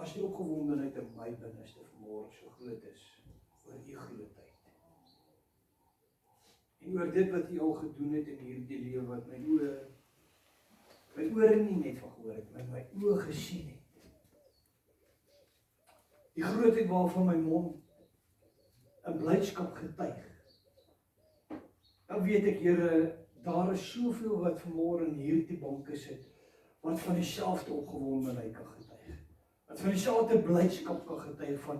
as die opgewondenheid in my binneste vanmôre so groot is, oor die grootheid. En oor dit wat U al gedoen het in hierdie lewe, wat my ore nie net van gehoor het, maar my oë gesien het. Die grootheid waarvan my mond in blydskap getuig. Dan weet ek, Here, daar is soveel wat vanmôre in hierdie banke sit, wat van dieselfde opgewondenheid kan getuig. Wat van dieselfde blydskap kan getuig van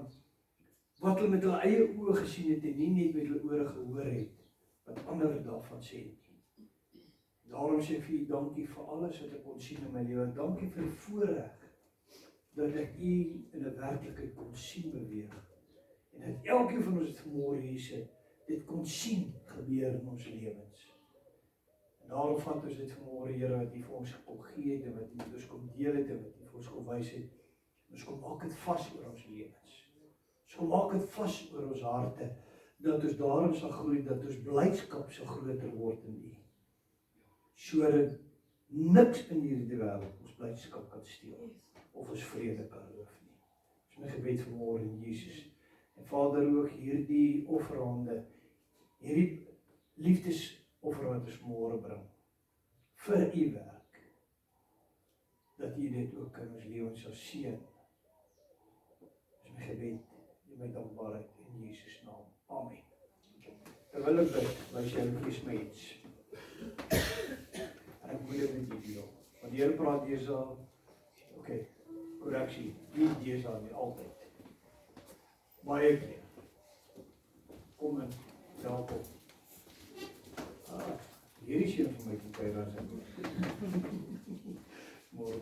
wat hulle met hulle eie oë gesien het en nie net met hulle ore gehoor het, wat ander daarvan sê. Daarom sê ek vir U dankie vir alles wat ek kon sien in my lewe. Dankie vir die voorreg dat ek U in 'n werklikheid kon sien beweeg. En dat elkeen van ons het vanmôre hier sit, dit kon sien gebeur in ons lewens. En daarom vat ons dit vanmôre, Here, wat U vir ons kom gee het en wat U met ons kom deel het en wat U vir ons kom wys het. Ons kom maak dit vas oor ons lewens. Ons kom maak dit vas oor ons harte, dat ons daarin sal groei, dat ons blydskap sal groter word in U. Sodat niks in hierdie wêreld ons blydskap kan steel of ons vrede kan roof nie. Dis my gebed vanmôre in Jesus. En Vader, ook hierdie offerhande, hierdie liefdesoffer wat ons môre bring vir U werk, dat U dit ook in ons lewens sal seën. Dis my gebed en my dankbaarheid in Jesus naam. Amen. Terwyl ek bid, wys jy kies my iets. En ek moet dit met U deel. Want die Here praat deesdae, korreksie, nie deesdae nie, altyd. Baie keer. Kom in, welkom. Hierdie is een van my kopieras. Môre.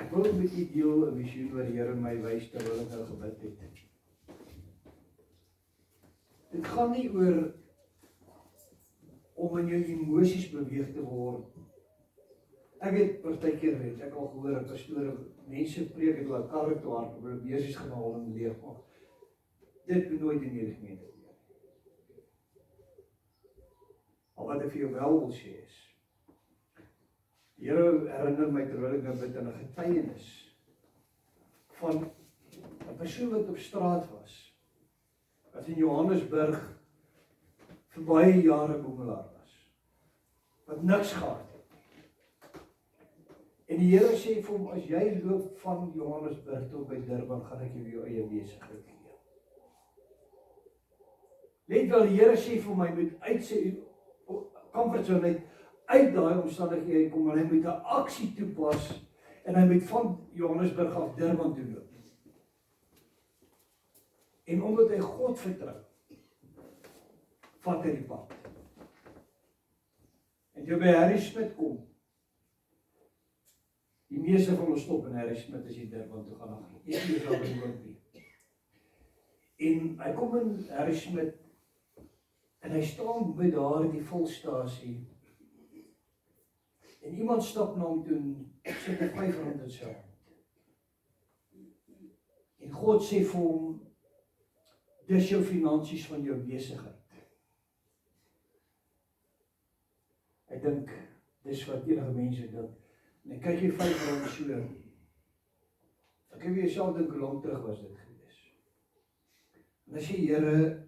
Ek wil met U deel 'n visioen wat die Here my wys terwyl ek nou gebid het. Dit gaan nie oor om in jou emosies beweeg te word. Ek het partykeer het ek al gehoor 'n pastoor, mense preek het oor karre toe hard, oor besies gaan haal en leeg maak. Dit moet nooit in hierdie gemeente gebeur. Maar wat ek vir jou wel wil sê is, die Here herinner my terwyl ek nou bid aan 'n getuienis van 'n persoon wat op straat was, wat in Johannesburg vir baie jare boemelaar was, wat niks gehad het. En die Here sê vir hom, as jy loop van Johannesburg tot by Durban, gaan ek jou eie besigheid gee. Net wel die Here sê vir my, moet uit sy comfortzone uit daai omstandighede kom, en hy moet 'n aksie toepas, en hy moet van Johannesburg af Durban toe loop. En omdat hy God vertrou, vat hy die pad. En toe by Harry Smit kom, die meeste van ons stop in Harry Smit as jy Durban toe gaan. Ek is al by Wimpie. En hy kom in Harry Smit, en hy staan by daar die volstasie, en iemand stap na hom toe en sê hy R5 in sy hand. En God sê vir hom, dis jou finansies van jou besigheid. Ek dink, dis wat enige mense dink. En ek kyk jy R5 so. Ek het jouself dink, hoe lang terug was dit gewees. En as jy, Here,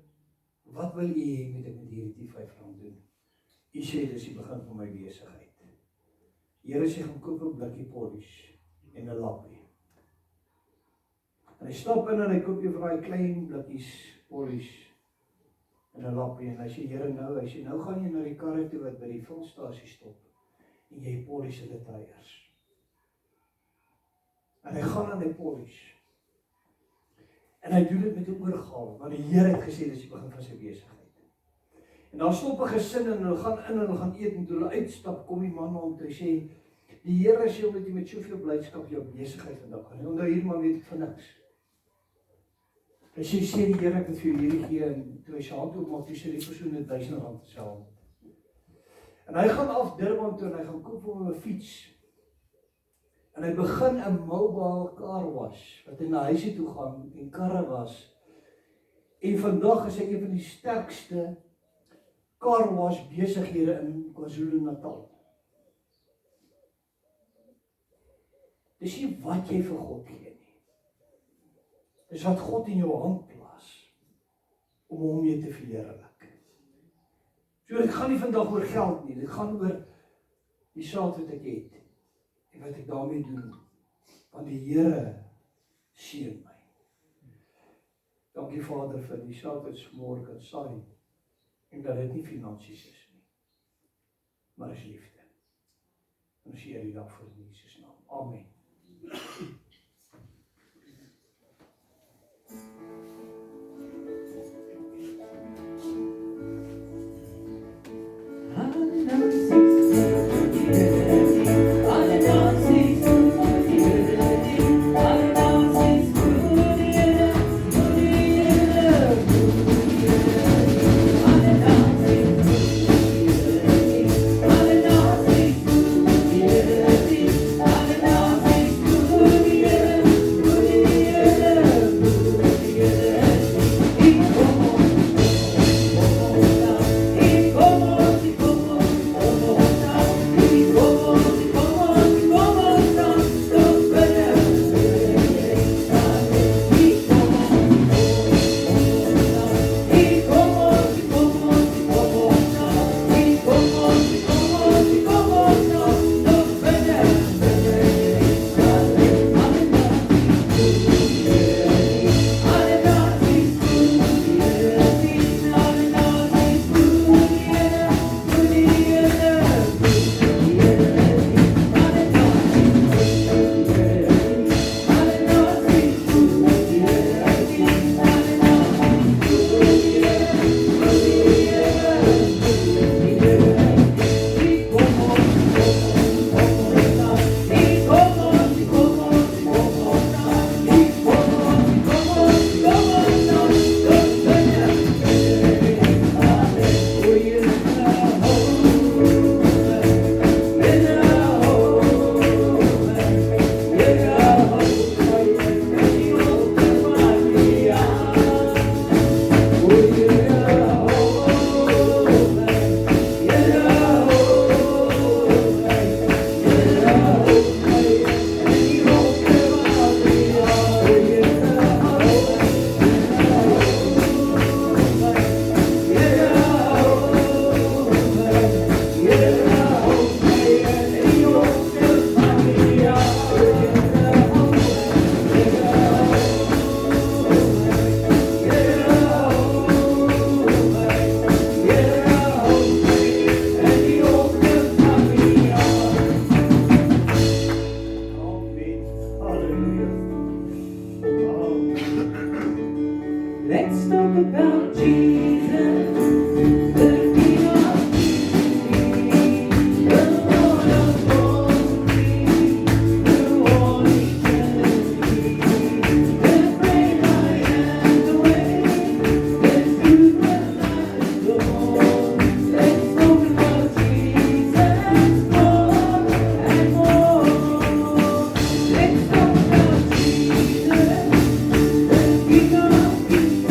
wat wil U hê met ek met hierdie R5 doen? U sê, dis die begin van my besigheid. Here sê, gaan koop 'n blikkie polish en 'n lappie. En hy stap in en hy koop vir daai klein blikkies polish en 'n lappie. En hy sê, Here, nou gaan jy na die karre toe wat by die vulstasie stop en jy polish hulle tyres. En hy gaan aan die polish. En hy doen dit met 'n oorgawe, want die Here het gesê dis die begin van sy besigheid. En dan stop 'n gesin en hulle gaan in en hulle gaan eet, en toe hulle uitstap, kom die man na hom toe en sê, die Here sê omdat jy met soveel blydskap jou besigheid vandag gaan. En onder hierdie man weet ek van niks. Hy sê die Here, ek het vir jou hierdie gee, en toe hy sy hand oopmaak, toe sê die persoon net R1000 te sê. En hy gaan af Durban toe en hy gaan koop hom 'n fiets. En hy begin 'n mobile car wash, wat hy na huise toe gaan en karre was. En vandag is hy een van die sterkste car wash besighede in KwaZulu-Natal. Dis nie wat jy vir God gee nie. Dis wat God in jou hand plaas, om hom mee te verheerlik. So dit gaan nie vandag oor geld nie, dit gaan oor die saad wat ek het, en wat ek daarmee doen, want die Here seën my. Dankie Vader vir die saad wat vanmôre kan saai, en dat dit nie finansies is nie, maar is liefde. En ons eer die dag vir in Jesus naam. Amen. Let's talk about Jesus, the King of Kings, the Lord of glory, through all eternity, the great I am, the way, the truth, and life, Lord. Let's talk about Jesus more and more. Let's talk about Jesus, the King of Kings.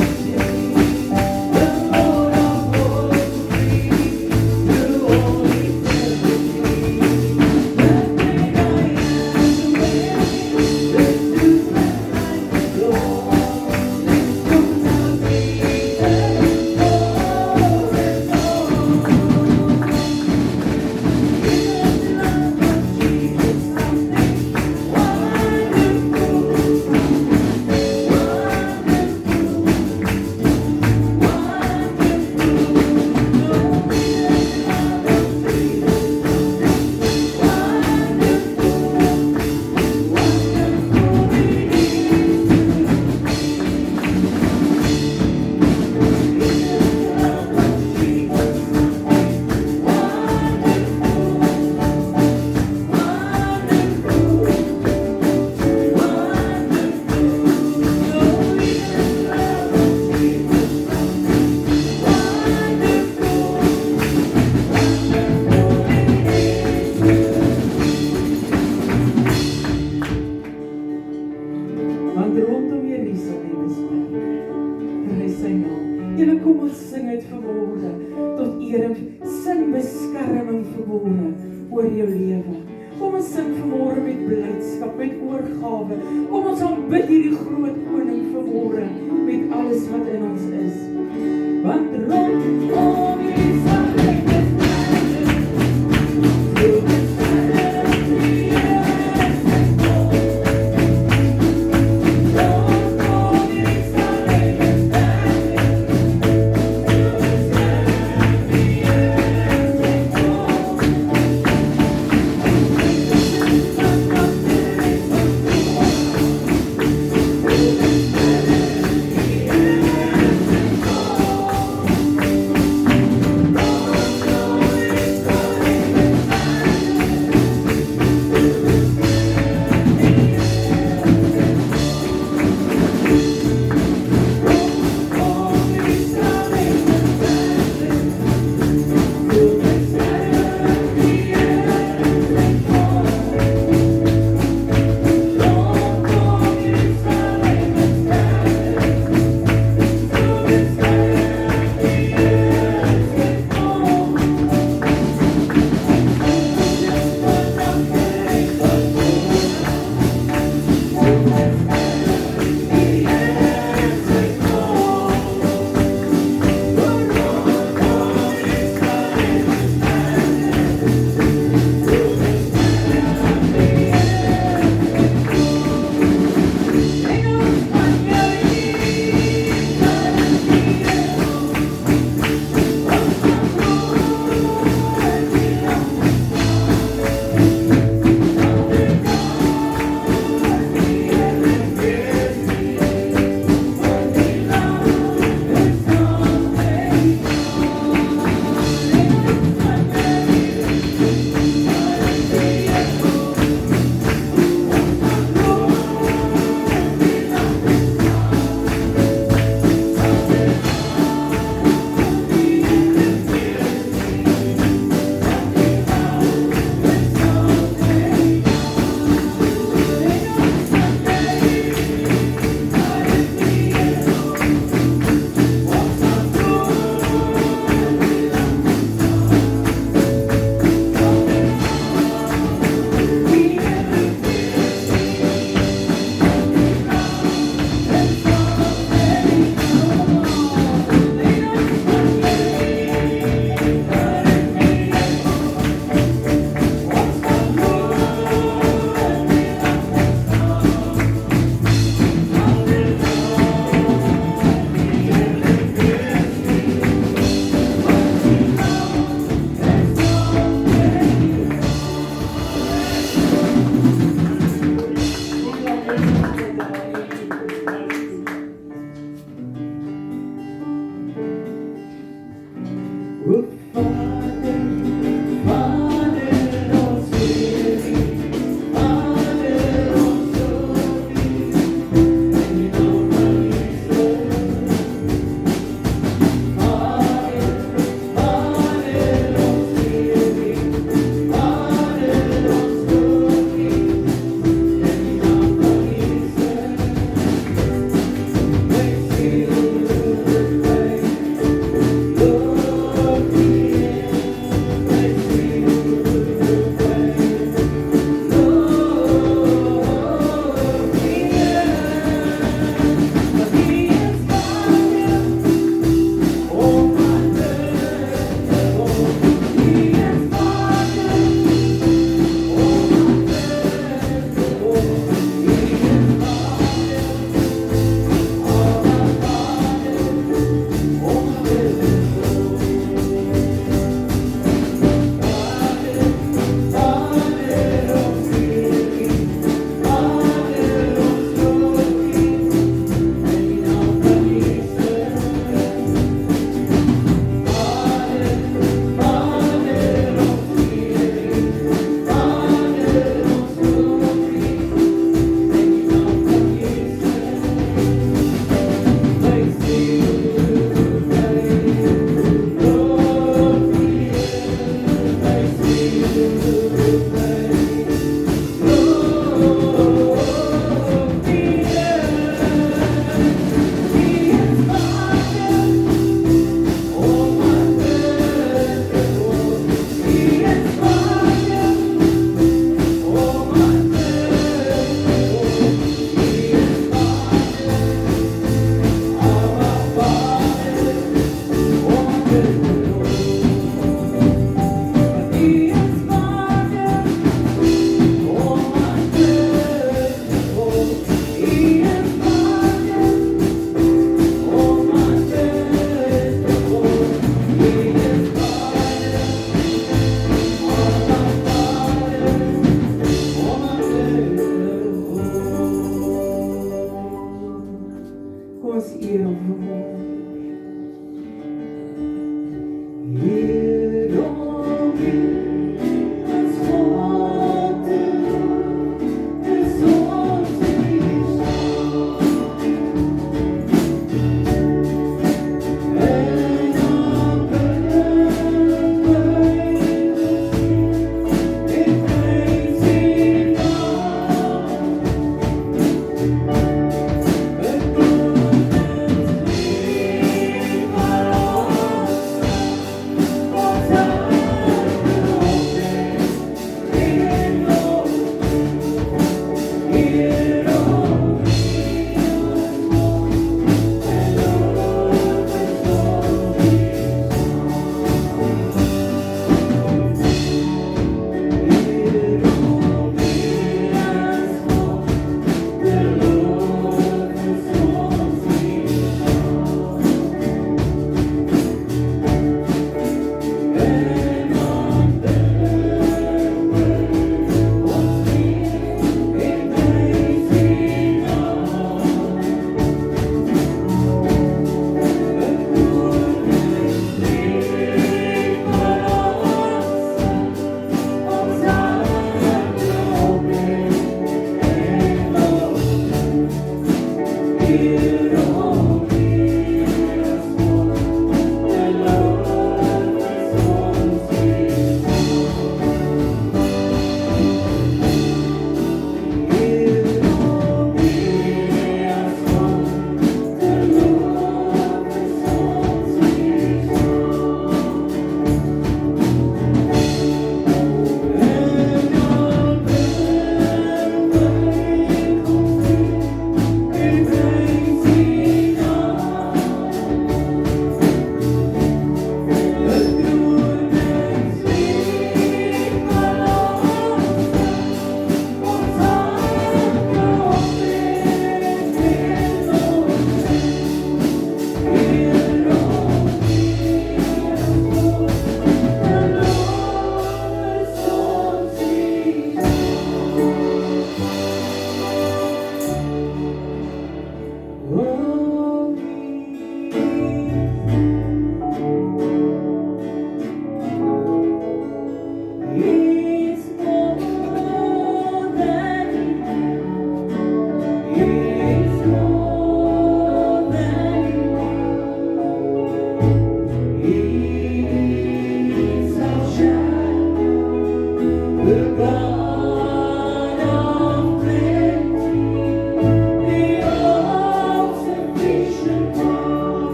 Want rondom Jerusalem is berg, daar is sy naam. Julle kom ons sing uit vanmôre, tot eer en sing beskerming vanmôre oor jou lewe. Kom ons sing vanmôre met blydskap, met oorgawe. Kom ons aanbid hierdie groot koning vanmôre met alles wat in ons is. Want rondom Jerusalem is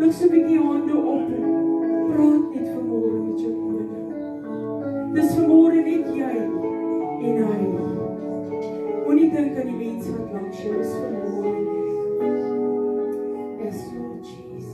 Lig so 'n bietjie jou hande op en praat net vanmôre met jou koning. Dis vanmôre net jy en hy. Moenie dink aan die mense wat langs jou is vanmôre nie. Yes, Lord Jesus.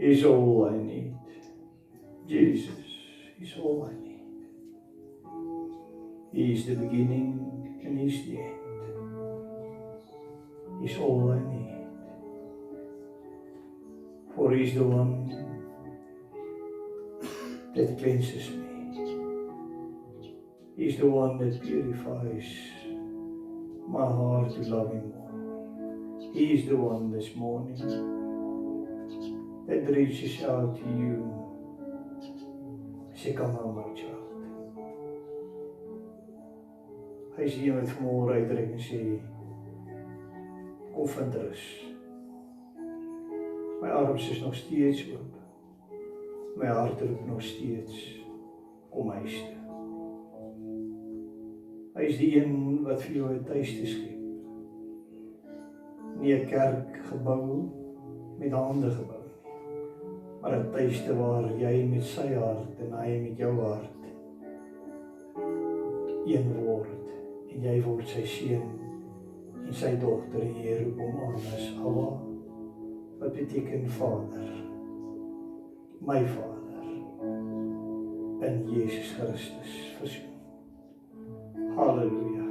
He's all I need. Jesus is all I need. He is the beginning and He's the end. He's all I need. For He's the one that cleanses me. He's the one that purifies my heart to love Him more. He is the one this morning that reaches out to you. Say, come on, my child. Hy is hier met vanmôre uitdruk en sê, kom vind rus. My arms is nog steeds oop. My hart roep nog steeds, kom huis toe. Hy is die een wat vir jou 'n tuiste skep. Nie 'n kerk gebou met hande gebou. Maar 'n tuiste waar jy met sy hart en hy met jou hart een word en jy word sy seun en sy dogter en jy roep hom aan as Abba, wat beteken Vader, my Vader, in Jesus Christus versoen. Halleluja.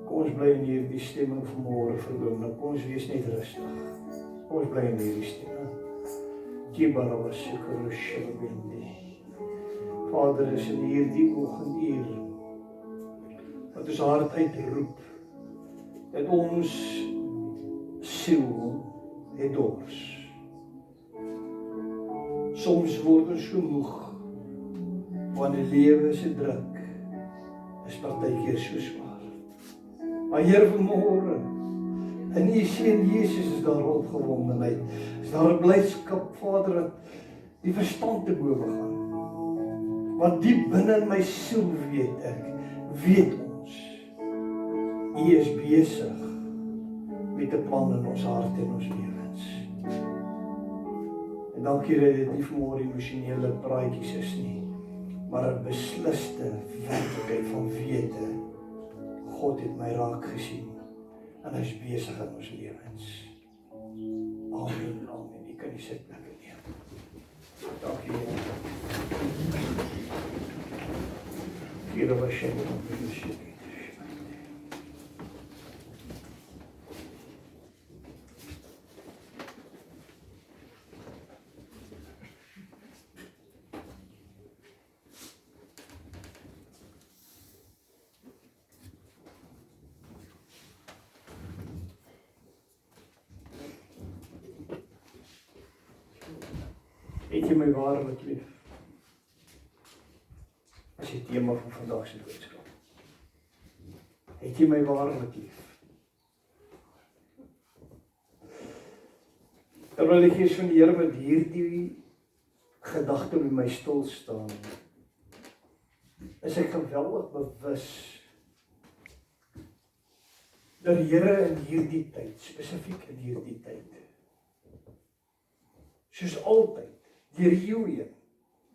Kom ons bly in hierdie stemming vanmôre verdoen, kom ons wees net rustig. Kom ons bly in hierdie stemming. Vader, is in hierdie oggenduur wat ons hart uitroep dat ons siel het dors. Soms word ons so moeg van die lewe se druk is partykeer so swaar. Maar Here, vanmôre in U seun Jesus is daar opgewondenheid. Is daar 'n blydskap, Vader, dat die verstand te bowe gaan. Want diep binne in my siel weet ons, U is besig met 'n plan in ons hart en ons lewens. En dankie dat dit nie vanmôre emosionele praatjies is nie, maar 'n besliste werklikheid van wete. God het my raak gesien en hy is besig in ons lewens. Amen, amen. Ek kan nie sit plekke neem. Dankie, Here. Here was jy met Het jy my waarlik lief? As die tema van vandag se boodskap. Het jy my waarlik lief? Terwyl die Gees van die Here met hierdie gedagte by my stil staan, is ek geweldig bewus dat die Here in hierdie tyd, spesifiek in hierdie tyd, soos altyd, deur jou heen,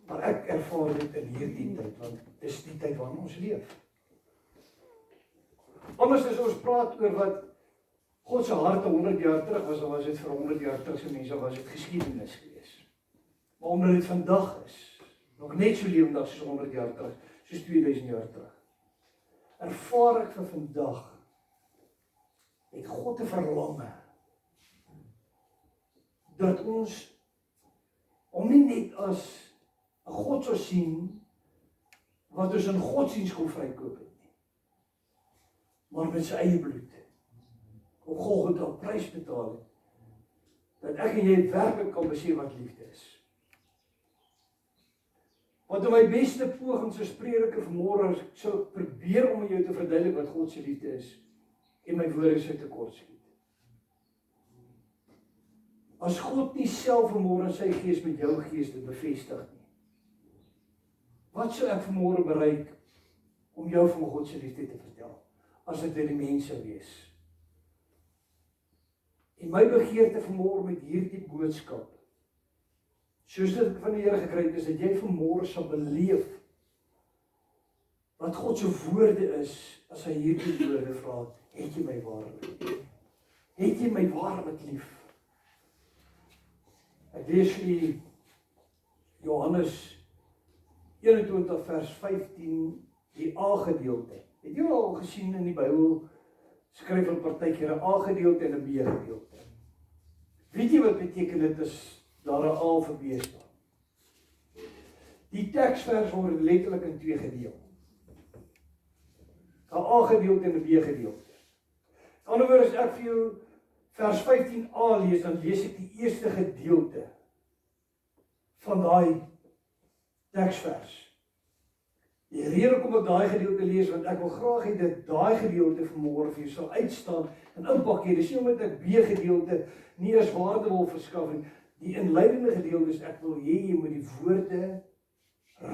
maar ek ervaar dit in hierdie tyd, want dis die tyd waarin ons leef. Anders as ons praat oor wat God se hart 100 jaar terug was, dan was dit vir 100 jaar terug se mense, was dit geskiedenis gewees. Maar omdat dit vandag is, nog net so lewendig soos 100 jaar terug, soos 2000 jaar terug, ervaar ek vir vandag, het God 'n verlange, dat ons om nie net as 'n God sou sien, wat ons in godsdienst kon vrykoop het nie, maar met sy eie bloed, op Golgotha prys betaal het, dat ek en jy werklik kan besef wat liefde is. Want in my beste pogings as prediker vanmôre sou probeer om aan jou te verduidelik wat God se liefde is, en my woorde sou tekort skiet. As God nie self vanmôre sy gees met jou gees dit bevestig nie, wat sou ek vanmôre bereik om jou van God se liefde te vertel, as dit die mense wees? En my begeerte vanmôre met hierdie boodskap, soos dit ek van die Here gekry het, is dat jy vanmôre sal beleef wat God se woorde is, as hy hierdie woorde vra, het jy my waarlik lief? Het jy my waarlik lief? Ek lees vir Johannes 21 vers 15, die A-gedeelte. Het jy al gesien in die Bybel, skryf hulle partykeer 'n A-gedeelte en 'n B-gedeelte. Weet jy wat beteken dit as daar 'n A of 'n B staan? Die teksvers word letterlik in twee gedeel. 'n A-gedeelte en 'n B-gedeelte. In ander woorde, as ek vir jou vers 15a lees, dan lees ek die eerste gedeelte van daai teksvers. Die rede hoekom ek daai gedeelte lees, want ek wil graag hê dat daai gedeelte vanmôre vir jou sal uitstaan en impak hê. Dis nie omdat ek B-gedeelte nie as waarde wil verskaf nie. Die inleidende gedeelte is, ek wil hê jy moet die woorde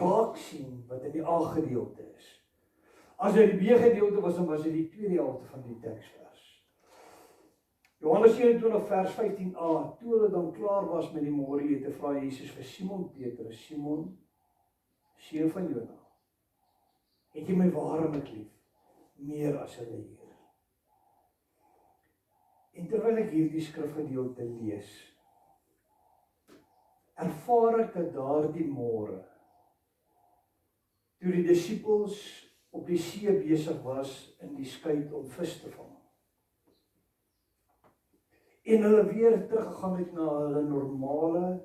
raak sien wat in die A-gedeelte is. As dit die B-gedeelte was, dan was dit die tweede helfte van die teksvers. Johannes 21 vers 15a, toe hulle dan klaar was met die môreete, vra Jesus vir Simon Petrus, Simon, seun van Jona, het jy my waarlik lief, meer as hulle hier? En terwyl ek hierdie skrifgedeelte lees, ervaar ek dat daardie môre, toe die disippels op die see besig was in die skei om vis te vang, en hulle weer teruggegaan het na hulle normale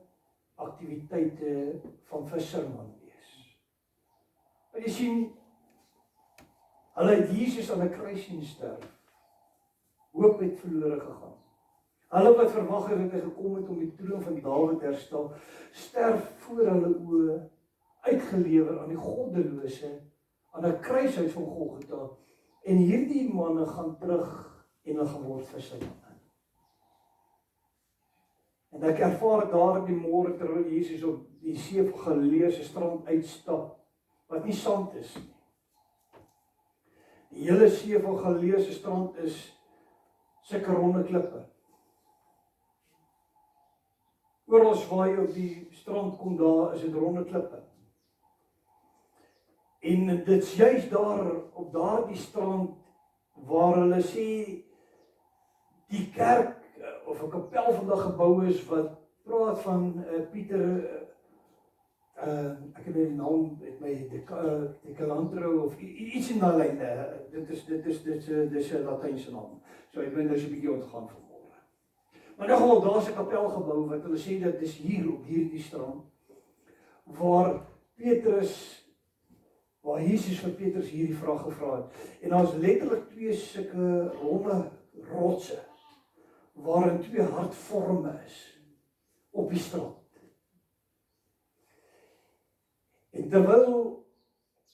aktiwiteite van visserman wees. Maar jy sien, hulle het Jesus aan 'n kruis sien sterf. Hoop het verlore gegaan. Hulle wat verwag het dat hy gekom het om die troon van Dawid te herstel, sterf voor hulle oë, uitgelewer aan die goddelose, aan 'n kruishuis van Golgotha, en hierdie manne gaan terug en hulle gaan word vissermanne. En ek ervaar daar die môre terwyl Jesus op die see van Galilea se strand uitstap, wat nie sand is nie. Die hele see van Galilea se strand is sulke ronde klippe. Oral waar jy op die strand kom, daar is dit ronde klippe. En dit is juist daar, op daardie strand, waar hulle sê, die kerk, of 'n kapel vandag gebou is, wat praat van Pieter, ek het die naam met my, die Calantro, of iets in daai lyn, dit is 'n Latynse naam. So ek ben dus 'n bietjie ontgaan vanmôre. Maar in geval, daar is 'n kapel gebou, wat hulle sê, dat is hier, op hierdie strand, waar Jesus vir Petrus hierdie vraag gevra het. En daar is letterlik 2 sulke ronde rotse, waarin 2 hartvorme is, op die strand. En terwyl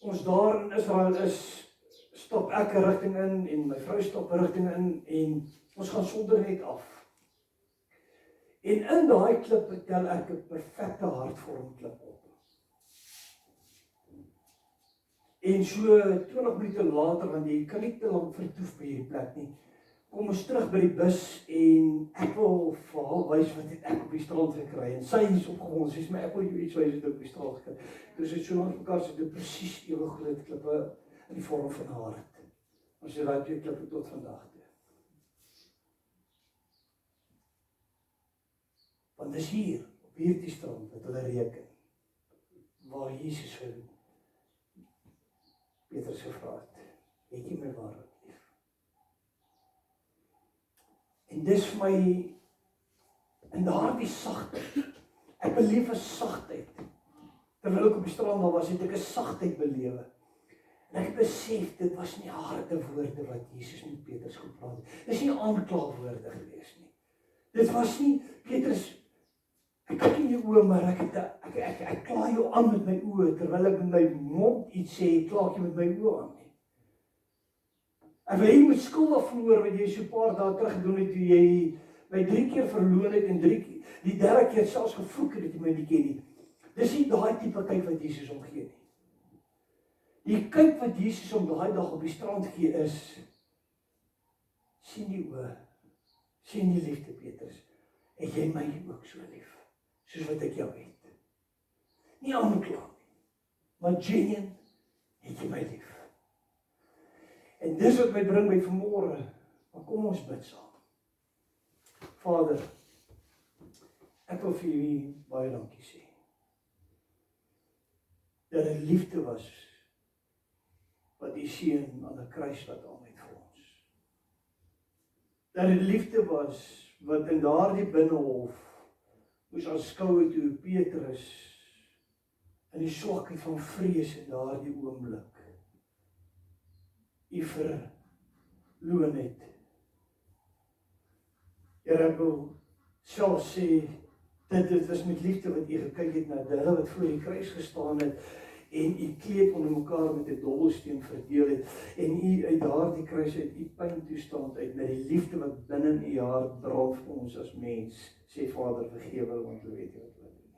ons daar in Israel is, stap ek 'n rigting in, en my vrou stap 'n rigting in, en ons gaan sonder net af. En in daai klip tel ek 'n perfekte hartvorm klip op. En so 20 minute later, want jy kan nie te lank vertoef by hierdie plek nie, kom ons terug by die bus, en ek wil vir haar wys wat het ek op die strand gekry, en sy is opgewonde, sy sê my, ek wil jou iets wys wat ek op die strand gekry. Dus het so langs mekaar, sy het presies ewe groot klippe in die vorm van haar hart. Ons sê daai 2 klippe tot vandag toe. Want dis hier, op hierdie strand, wat hulle reken, waar Jesus vir Petrus gevra het, het jy my waarlik lief? En dis vir my, in daardie sagtheid, ek beleef 'n sagtheid, terwyl ek op die strand daar was, het ek 'n sagtheid belewe. En ek besef, dit was nie harde woorde wat Jesus met Petrus gepraat het. Dis nie aanklaagwoorde gewees nie. Dit was nie, Petrus, ek kyk in jou oë, maar ek kla jou aan met my oë, terwyl ek met my mond iets sê, klaag jy met my oë aan nie. Ek wil jy met skuld verloor, wat jy so 'n paar dae terug gedoen het, toe jy my 3 keer verloon het, en die 3de keer selfs gevloek het, dat jy my nie ken nie. Dis nie daai tipe kyk wat Jesus hom gee nie. Die kyk wat Jesus hom daai dag op die strand gee is, sien die oë, sien die liefde, Petrus, het jy my ook so lief, soos wat ek jou het. Nie aankla nie, maar genuine, het jy my lief. En dis wat my bring by vanmôre, maar kom ons bid saam. Vader, ek wil vir u baie dankie sê, dat dit liefde was, wat die seun aan 'n kruis laat hang het vir ons. Dat dit liefde was, wat in daardie binnehof moes aanskou het hoe Petrus in die swakheid van vrees in daardie oomblik u verloon het. Here, ek wil self sê, dit was met liefde wat u gekyk het na hulle wat voor die kruis gestaan het, en u kleed onder mekaar met 'n dobbelsteen verdeel het, en u uit daardie kruis uit u pyntoestand uit, met die liefde wat binne in u hart brand vir ons as mens, sê Vader, vergewe, want hulle weet nie wat hulle doen nie.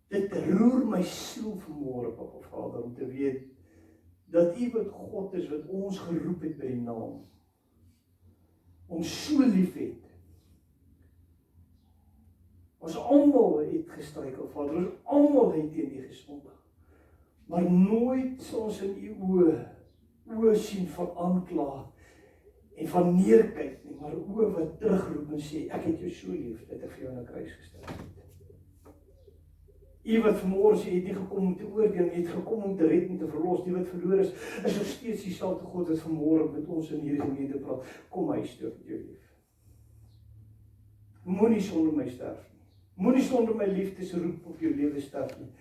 Dit roer my siel vanmôre, Papa Vader, om te weet, dat u wat God is, wat ons geroep het by die naam, ons so lief het. Ons almal het gestruikel, Vader, ons almal het teen u gesondig. Maar nooit sal ons in u oë sien van aankla en van neerkyk nie, maar oë wat terugroep en sê, ek het jou so lief, dat ek vir jou aan 'n kruis gesterf het. U wat vanmôre sê, het nie gekom om te oordeel, het gekom om te red en te verlos. Die wat verloor is nog steeds dieselfde God wat vanmôre met ons in hierdie gemeente praat. Kom huis toe met jou lief. Moenie sonder my sterf nie. Moenie sonder my liefdesroep op jou lewe sterf nie.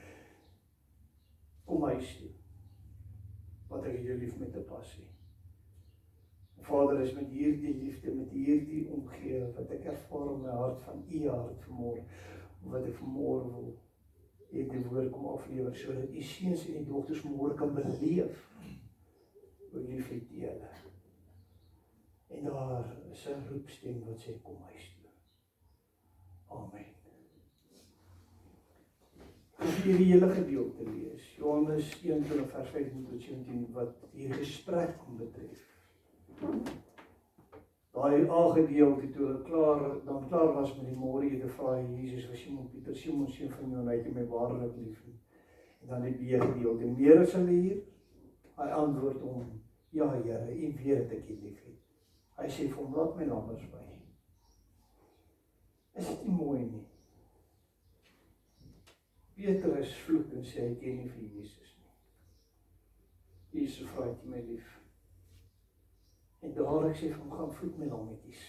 Kom huis toe. Want ek het jou lief met 'n passie. Vader, is met hierdie liefde, met hierdie omgee, wat ek ervaar in my hart van u hart vanmôre, wat ek vanmôre wil die woord kom aflewer, sodat u seuns en die dogters vanmôre kan beleef hoe lief het u hulle. En daar is 'n roepstem wat sê, kom huis toe. Amen. Ek wil hierdie hele gedeelte lees, Johannes 21 vers 15 tot 17, wat hierdie gesprek kom betref. daai A-gedeelte toe hulle klaar was met die môreete, vra Jesus vir Simon Pieter, Simon seun van Jona, het jy my waarlik lief nie? En dan die B-gedeelte, meer as hulle hier? Hy antwoord hom, ja Here, U weet dat ek U lief het. Hy sê vir hom, laat my lammers by. Is dit nie mooi nie? Petrus vloek en sê, hy ken nie vir Jesus nie. Jesus vra, het jy my lief? En dadelik sê vir hom, gaan vloek my lammetjies.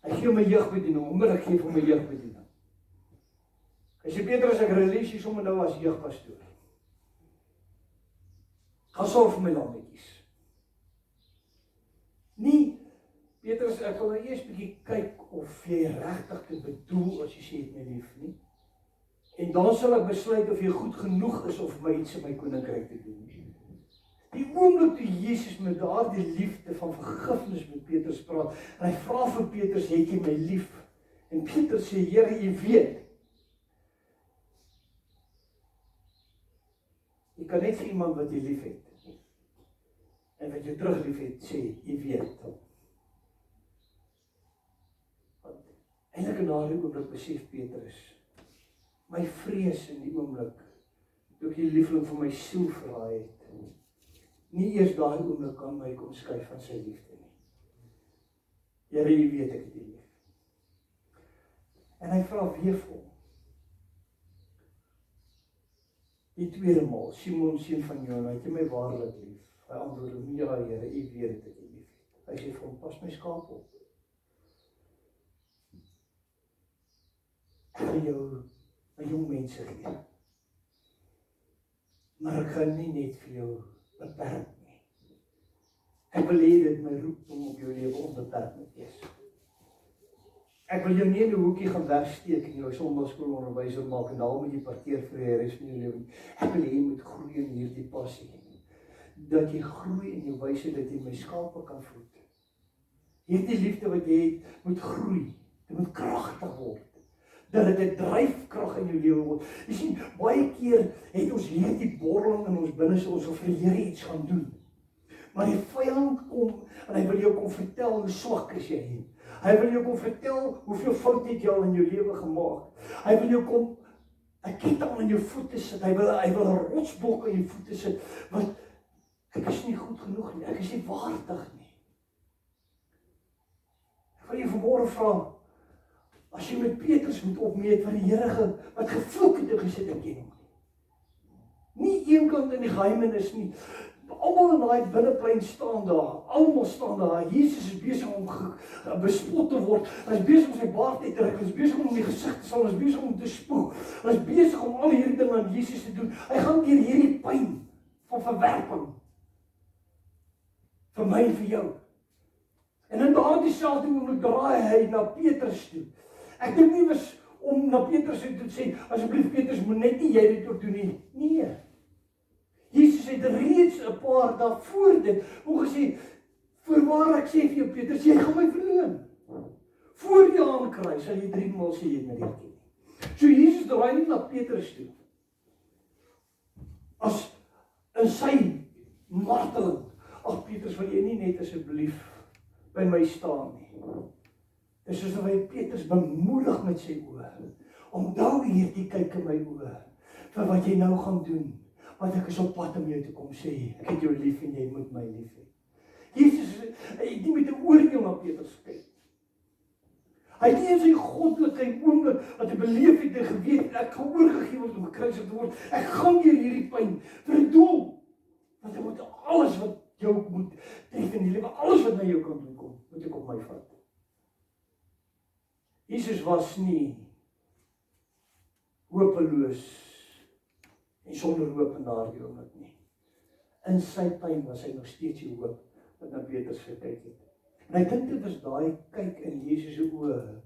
Hy gee my jeugbediening, onmiddellik gee vir my jeugbediening. Hy sê, Petrus, ek release jy sommer nou as jeugpastoor. Gaan sorg vir my lammetjies. Nie, Petrus, ek wil nou eers bietjie kyk of jy regtig dit bedoel as jy sê het my lief nie. En dan sal ek besluit of jy goed genoeg is om my iets in my koninkryk te doen. Die oomblik toe Jesus met daardie liefde van vergifnis met Petrus praat, en hy vra vir Petrus, het jy my lief? En Petrus sê, Here, U weet. Jy kan net vir iemand wat jy lief het, en wat jy terug lief het, sê, U weet. Eintlik in daardie oomblik besef Petrus, my vrees in die oomblik, toe ek die liefling van my siel verraai het, nie eers daai oomblik kan my kom skei van sy liefde nie. Here, U weet ek het U lief. En hy vra weer vir hom. Die tweede maal, Simon seun van Jona, het jy my waarlik lief? Hy antwoord hom, ja Here, U weet dat ek U lief het. Hy sê vir hom, pas my skaap op. Ek wil jou 'n jong mense gee. Maar ek gaan nie net vir jou beperk nie. Ek wil hê dit my roeping op jou lewe onbeperk moet wees. Ek wil jou nie in 'n hoekie gaan wegsteek en jou sondagskoolonderwyser maak en daarom moet jy parkeer vir die res van jou lewe. Ek wil hê jy moet groei in hierdie passie. Dat jy groei in jou wysheid dat jy my skape kan voed. Hierdie liefde wat jy het, moet groei. Dit moet kragtig word. Dat dit 'n dryfkrag in jou lewe word. Jy sien, baie keer het ons hierdie borreling in ons binneste, ons wil vir die Here iets gaan doen. Maar die vyand kom en hy wil jou kom vertel hoe swak is jy. Hy wil jou kom vertel hoeveel fout het jy al in jou lewe gemaak. Hy wil jou kom 'n ketting aan jou voete sit. Hy wil 'n rotsblok aan jou voete sit. Want ek is nie goed genoeg nie. Ek is nie waardig nie. Ek wil jou vanmôre vra, as jy met Petrus moet opmeet wat die Here wat gevloek het en gesê ek ken hom nie. Nie een kant in die geheimenis nie. Almal in daai binneplein staan daar. Almal staan daar. Jesus is besig om bespot te word. Hy is besig om sy baard uit te ruk. Hy is besig om die gesig te sal. Hy is besig om te spoeg. Hy is besig om al hierdie dinge aan Jesus te doen. Hy gaan deur hierdie pyn van verwerping vir my en vir jou. En in daardie selfde oomblik draai hy na Petrus toe. Ek dink nie was om na Petrus te sê, asseblief Petrus, moet net nie jy dit ook doen nie. Nee. Jesus het reeds 'n paar daarvoor dit gesê, voorwaar ek sê vir jou Petrus, jy gaan my verloon. Voor jy aankry, sal jy 3 maal sê jy het my nie ken nie. So Jesus draai nie na Petrus toe. As in sy marteling, ag Petrus, wil jy nie net asseblief by my staan nie. Dis soos hy Petrus bemoedig met sy oë. Onthou hierdie kyk in my oë vir wat jy nou gaan doen. Want ek is op pad om jou te kom sê, ek het jou lief en jy moet my lief hê. Jesus het nie met 'n oordeel na Petrus gekyk. Hy het nie in sy goddelike oomblik wat hy beleef het en geweet, ek gaan oorgegee word om gekruisig te word. Ek gaan deur hierdie pyn vir 'n doel. Want ek moet alles wat jou moet tref in die lewe, alles wat na jou kan doen kom, moet ek op my vat. Jesus was nie hopeloos en sonder hoop in daardie oomblik nie. In sy pyn was hy nog steeds die hoop wat na Petrus gekyk het. En ek dink dit was daai kyk in Jesus se oë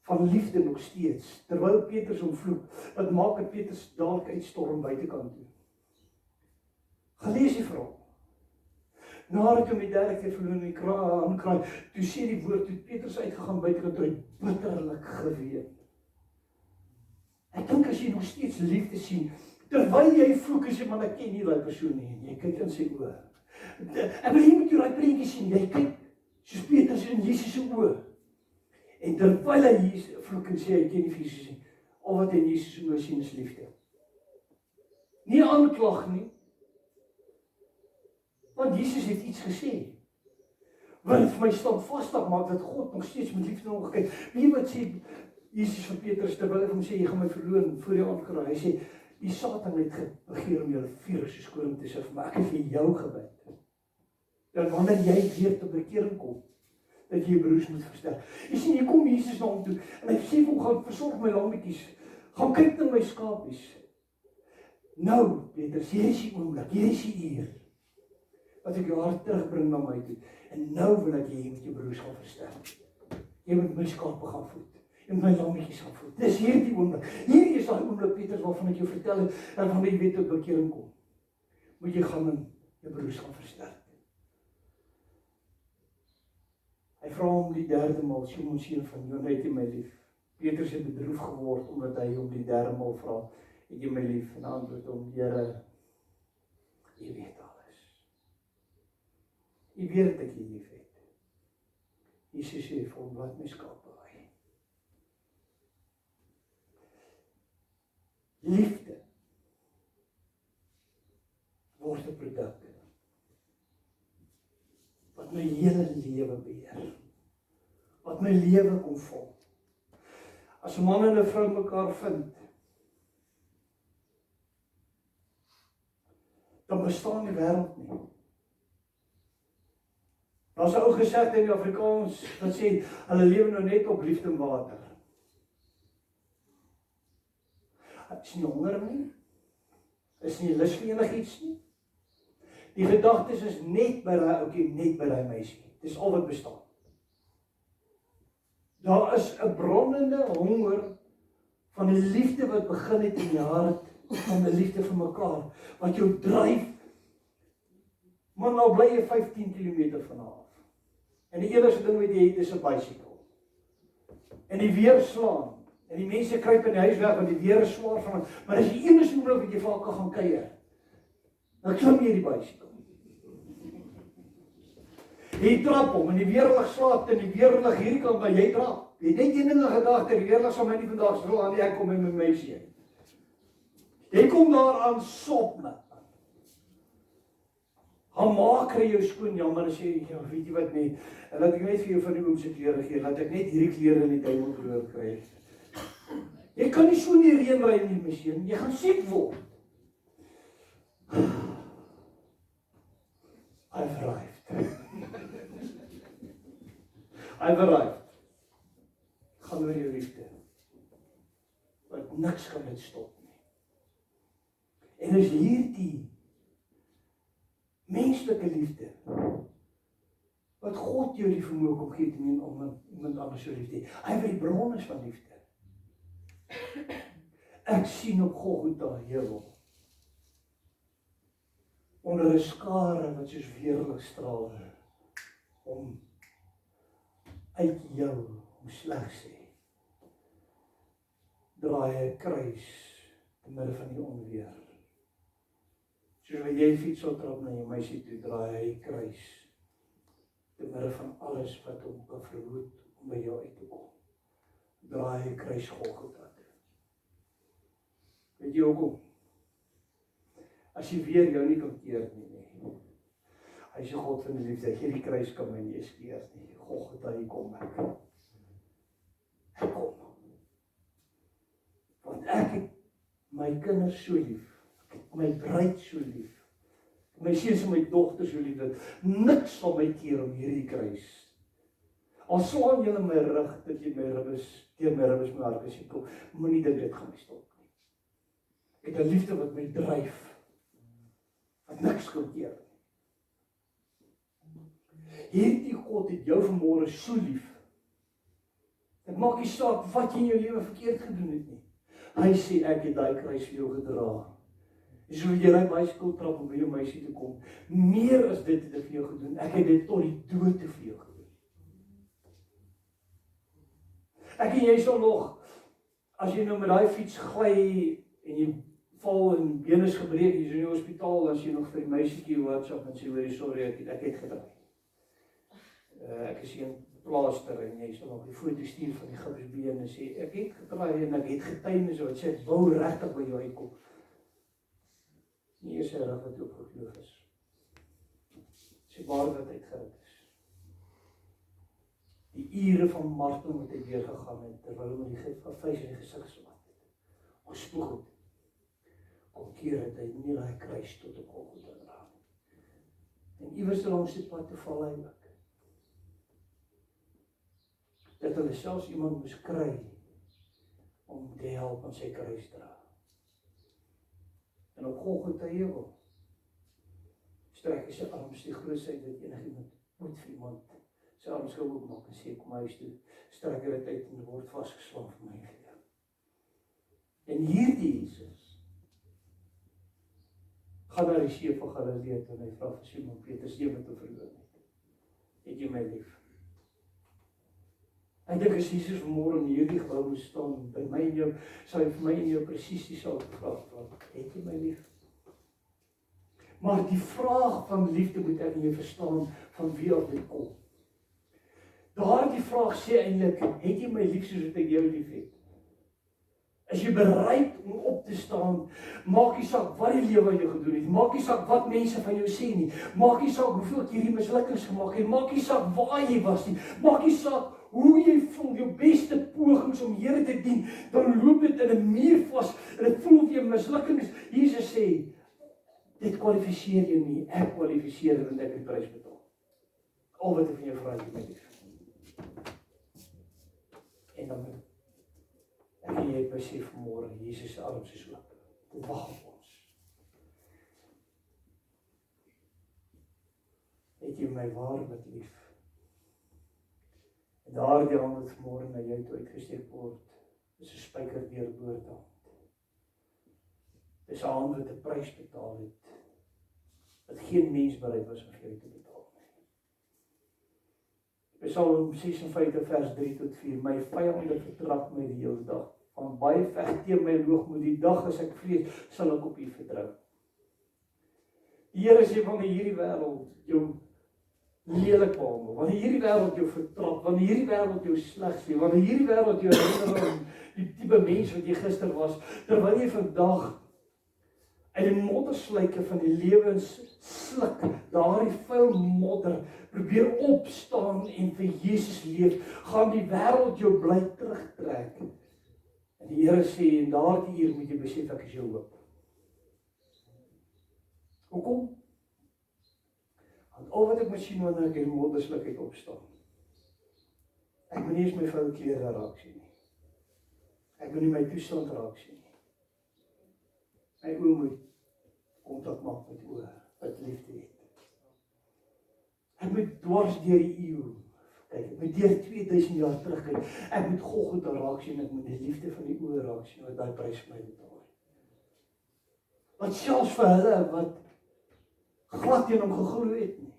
van liefde nog steeds, terwyl Petrus hom vloek, wat maak dat Petrus dadelik uitstorm buitekant toe. Gelees die verhaal. Nadat hom die derde keer verloon in die aankraai, toe sê die woord, toe Petrus uitgegaan buitekant toe, hy bitterlik geween. Ek dink as jy nog steeds liefde sien, terwyl jy vloek en sê, man, ek ken nie daai persoon nie, jy kyk in sy oë. Ek wil hier met jou daai prentjie sien, jy kyk Soos Petrus in Jesus se oë. En terwyl hy hier vloek en sê, hy ken nie fisies nie, al wat hy in Jesus se oë sien is liefde. Nie aanklag nie, want Jesus het iets gesê. Wil vir my staan vasdag maak dat God nog steeds met liefde na hom kyk. Wie wat sê Jesus vir Petrus terwyl hy hom sê, jy gaan my verloon voor die aandkraai. Hy sê, die Satan het begeer om julle vurig soos koring te sif, maar ek het vir jou gebid. Dat wanneer jy weer tot bekering kom, dat jy jou broers moet versterk. Jy sien, hier kom Jesus na hom toe, en hy sê vir hom, gaan versorg my lammetjies, gaan kyk na my skapies. Nou, Petrus, hier is die oomblik, hier is die uur, wat ek jou hart terugbring na my toe, en nou wil ek jy met jou broers gaan versterk. Jy moet my skape gaan voed, en my lammetjies gaan voed. Dis hier die oomblik. Hier is daai oomblik, Petrus, waarvan ek jou vertel het, en wanneer jy weet tot bekering kom, moet jy gaan en jou broers gaan versterk. Hy vra hom die derde maal, Simon seun van Jona, het jy my lief? Petrus het bedroef geword, omdat hy hom die derde maal vra, het jy my lief? En antwoord hom, Here, jy weet alles. Jy weet dat ek jy lief het. Jesus sê vir hom, laat my skape waai. Liefde word 'n produk wat my hele lewe beheer, wat my lewe kom vol. As 'n man en 'n vrou mekaar vind, dan bestaan die wêreld nie. Daar's 'n ou gesegde in die Afrikaans wat sê, hulle lewe nou net op liefde en water. Is nie honger nie, is nie lus vir enigiets nie. Die gedagtes is net by daai ouetjie, net by daai meisie. Dis al wat bestaan. Daar is 'n bronnende honger van die liefde wat begin het in die hart, van die liefde vir mekaar, wat jou dryf. Maar nou bly jy 15 km van af. En die enigste ding wat jy het is 'n bicycle. En die weer slaan. En die mense kruip in die huis weg, want die weer is swaar van, maar as die enigste oomblik wat jy vir kan gaan kuier, dan klim jy die bicycle. Jy trap hom, en die weerlig slaap, en die weerlig hierdie kant, maar jy trap. Jy net een ding in gedagte, die weerlig sal my nie vandag stil aan nie, ek kom met my meisie. Jy kom daar aan sop net. Gaan maak kry jou skoon, ja, maar dan sê jy, ja, weet jy wat nie, en laat ek net vir jou van die oom se klere gee, laat ek net hierdie klere in die duimelkroor kry. Jy kan nie so in die reën ry nie, my seun, jy gaan siek word. I've arrived. I've arrived. Gaan oor jou liefde. Want niks kan dit stop nie. En is hierdie menslike liefde wat God jou die vermoë kom gee om iemand anders so lief te hê. Hy wat die bron is van liefde. Ek sien op Golgotha heuwel onder 'n skare wat soos weerlig straal om uit jou, om slegs sê, draai 'n kruis te midde van die onweer. Soos wat jy fiets sal trap na jou meisie toe, draai hy kruis te midde van alles wat hom kan verhoed om by jou uit te kom. Draai hy kruis Golgotha toe. Weet jy hoekom? As jy weer jou nie kan keer nie. Hy is 'n God van die liefde, hierdie kruis kan my nie eens keer nie. Golgotha, hier kom ek. Ek kom. Want ek het my kinders so lief. Ek het my bruid so lief. My seuns en my dogters so lief, dat niks sal my keer om hierdie kruis. Al slaan julle my rug, dat jy my ribbes, teen my ribbes my hart as jy kom, moenie dit gaan my stop nie. Ek het 'n liefde wat my dryf, wat niks kan keer. Hierdie God het jou vanmôre so lief. Dit maak nie saak wat jy in jou lewe verkeerd gedoen het nie. Hy sê, ek het daai kruis vir jou gedra. So jy ry bicycle trap om by jou meisie te kom. Meer as dit het ek vir jou gedoen. Ek het dit tot die dood vir jou gedoen. Ek en jy sal nog, as jy nou met daai fiets gly en jy val en been is gebreek, jy is in die hospitaal, as jy nog vir die meisietjie WhatsApp en sê, sorry, ek het gedraai. Ek is hier in plaaster en jy sal nog die foto stuur van die gipsbeen en sê, ek het gedraai en ek het getuienis wat sê, ek wou regtig by jou uitkom. Nie eers reg wat ook geloof is. Sê waar wat uitgeruid is. Die ure van marteling wat hy deurgegaan het, terwyl hy met die gif van vleis in die gesig geswat het. Gespoeg het. Kom keer het hy nie daai kruis tot op Golgotha dra. En iewers langs die pad te val hy ook. Dat hulle selfs iemand moes kry om te help aan sy kruis dra. En op Golgotha heuwel strek hy sy arms die grootheid dat enigiemand moet vir iemand sy arms gou oopmaak en sê, kom huis toe, strek hy dit uit en word vasgeslaan vir my lewe. En hierdie Jesus gaan na die see van Galilea toe en hy vra vir Simon Petrus, jy moet hom verloor het jy my lief? Ek dink as Jesus vanmôre in hierdie gebou staan, by my en jou, sal hy vir my en jou presies dieselfde vraag vra, het jy my lief? Maar die vraag van liefde moet ek en jy verstaan van wie af dit kom. Daardie vraag sê eintlik, het jy my lief soos wat ek jou lief het? Is jy bereid om op te staan? Maak nie saak wat die lewe aan jou gedoen het, maak nie saak wat mense van jou sê nie, maak nie saak hoeveel keer jy mislukkings gemaak het, maak nie saak waar jy was nie, maak nie saak hoe jy voel, jou beste pogings om Here te dien, dan loop dit in 'n muur vas en dit voel of jy mislukking is. Jesus sê, dit kwalifiseer jou nie, ek kwalifiseer want ek het die prys betaal. Al wat ek van jou vra, jy my lief. En dan ek en jy besef vanmôre, Jesus se arms is oop. Dit wag op ons. Het jy my waarlik lief? En daardie hand wat vanmôre na jou toe uitgesteek word, is 'n spyker deurboord hand. Dis 'n hand wat 'n prys betaal het, wat geen mens bereid was om vir jou te betaal nie. Psalm 56 vers 3 tot 4, my vyande vertrap my die hele dag, van baie veg teen my hoogmoed, die dag as ek vrees, sal ek op U vertrou. Die Here sê wanneer hierdie wêreld jou lelik behandel, wanneer hierdie wêreld jou vertrap, wanneer hierdie wêreld jou sleg sê, wanneer hierdie wêreld jou herinner aan die tipe mens wat jy gister was, terwyl jy vandag uit die moddersluike van die lewens sluk, daardie vuil modder, probeer opstaan en vir Jesus leef, gaan die wêreld jou bly terugtrek. En die Here sê, en daardie uur moet jy besef, ek is jou hoop. Hoekom? Want al wat ek moet sien wanneer ek in die modderslikheid opstaan, ek moet nie eens my vuil klere raak sien nie. Ek moet nie my toestand raak sien nie. My oë moet kontak maak met oë wat liefde het. Ek moet dwars deur die eeu kyk, ek moet deur 2000 jaar terugkyk. Ek moet Golgotha raak sien, ek moet die liefde van die oë raak sien wat daai prys vir my betaal het. Want selfs vir hulle wat glad teen hom geglo het nie,